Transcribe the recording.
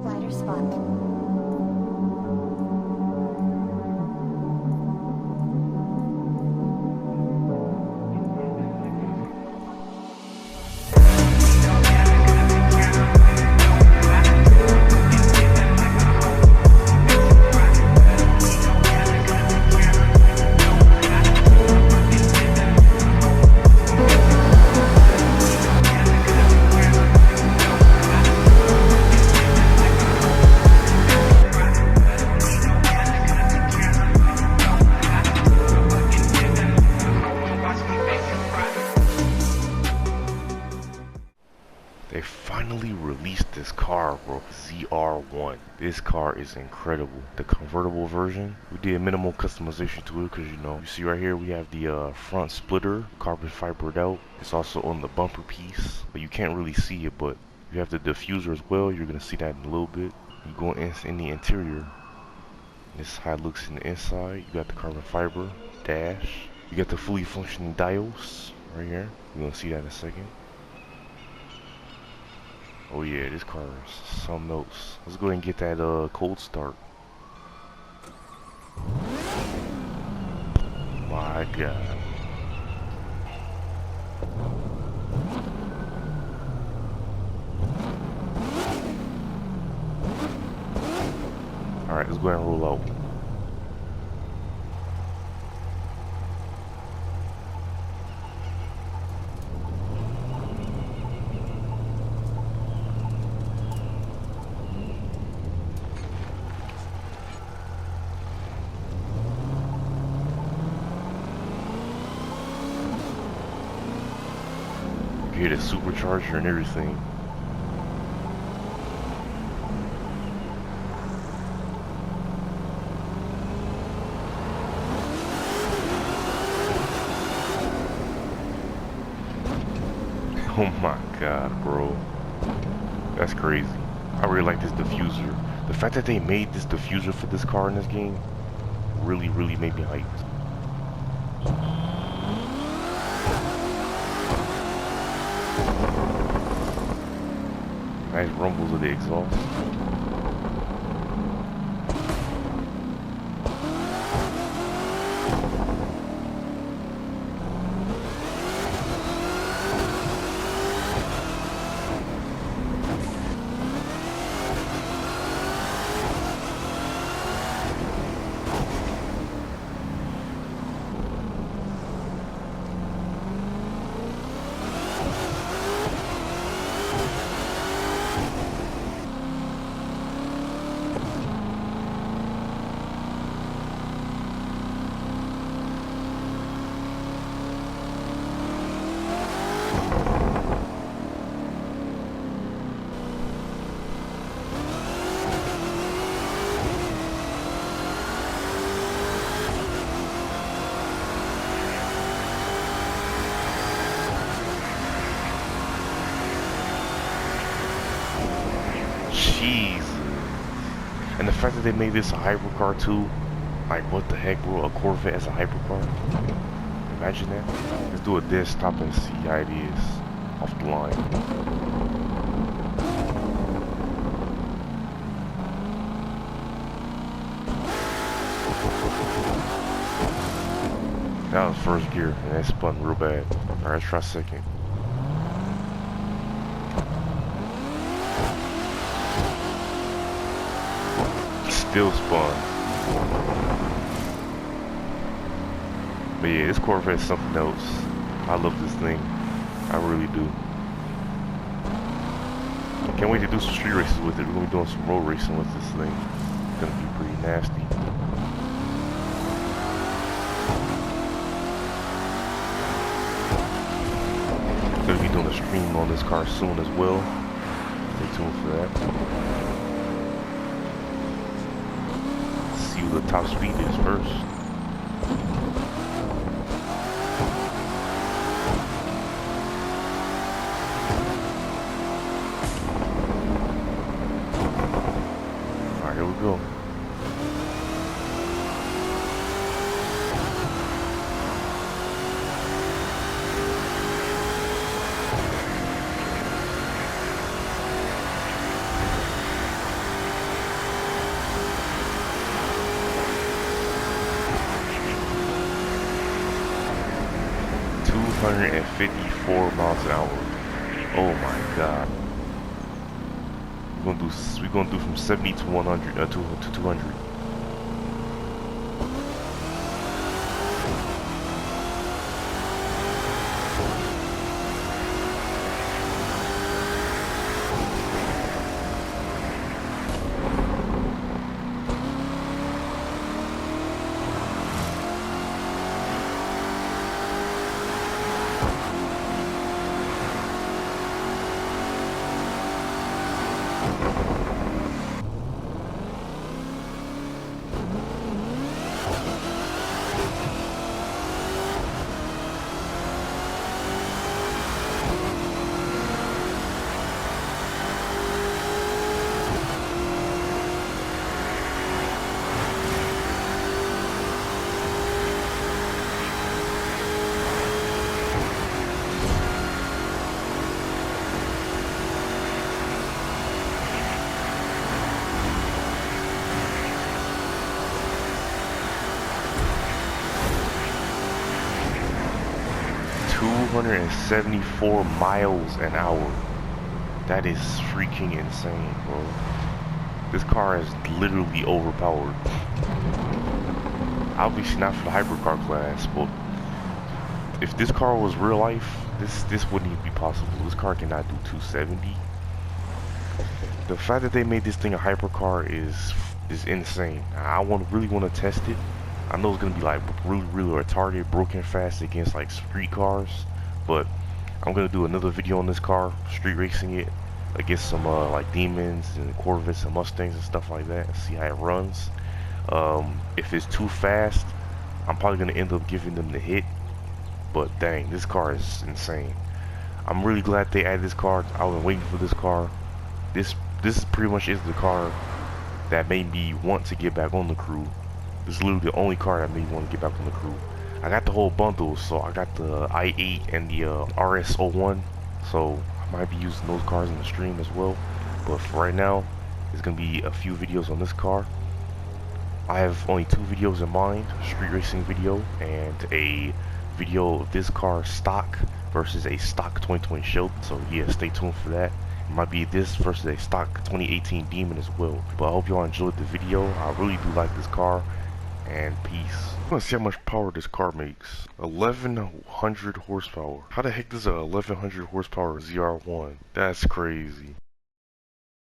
Lighter spot. They finally released this car, bro. ZR1. This car is incredible. The convertible version. We did minimal customization to it because, you know, you see right here we have the front splitter, carbon fibered out. It's also on the bumper piece, but you can't really see it, but you have the diffuser as well. You're going to see that in a little bit. You go in the interior. This is how it looks in the inside. You got the carbon fiber dash. You got the fully functioning diodes right here. You're going to see that in a second. Oh yeah, this car is something else. Let's go ahead and get that cold start. My God. Alright, let's go ahead and roll out. You hear the supercharger and everything. Oh my God, bro. That's crazy. I really like this diffuser. The fact that they made this diffuser for this car in this game really made me hyped. Nice rumbles of the exhaust. Jesus. And the fact that they made this a hypercar too, like what the heck, bro? A Corvette as a hypercar? Imagine that. Let's do a dead stop and see how it is off the line. That was first gear and it spun real bad. Alright, let's try second. Still spun. But yeah, this Corvette is something else. I love this thing. I really do. Can't wait to do some street races with it. We're gonna be doing some road racing with this thing. It's gonna be pretty nasty. Gonna be doing a stream on this car soon as well. Stay tuned for that. See what the top speed is first. Alright, here we go. 254 miles an hour. Oh my god. We're gonna do from 70 to 100 to 200. 274 miles an hour. That is freaking insane, bro. This car is literally overpowered. Obviously not for the hypercar class, but if this car was real life, this wouldn't even be possible. This car cannot do 270. The fact that they made this thing a hypercar is insane. I really want to test it. I know it's gonna be like really retarded, broken fast against like street cars, but I'm gonna do another video on this car, street racing it against some like demons and Corvettes and Mustangs and stuff like that, and see how it runs. If it's too fast, I'm probably gonna end up giving them the hit. But dang, this car is insane. I'm really glad they added this car. I've been waiting for this car. This pretty much is the car that made me want to get back on the crew. This is literally the only car that made me want to get back on the crew. I got the whole bundle, so I got the i8 and the RS01, so I might be using those cars in the stream as well. But for right now, there's gonna be a few videos on this car. I have only 2 videos in mind: a street racing video and a video of this car stock versus a stock 2020 Sheldon. So yeah, stay tuned for that. It might be this versus a stock 2018 Demon as well. But I hope y'all enjoyed the video. I really do like this car. And peace. Let's see how much power this car makes. 1100 horsepower. How the heck does a 1100 horsepower ZR1? That's crazy.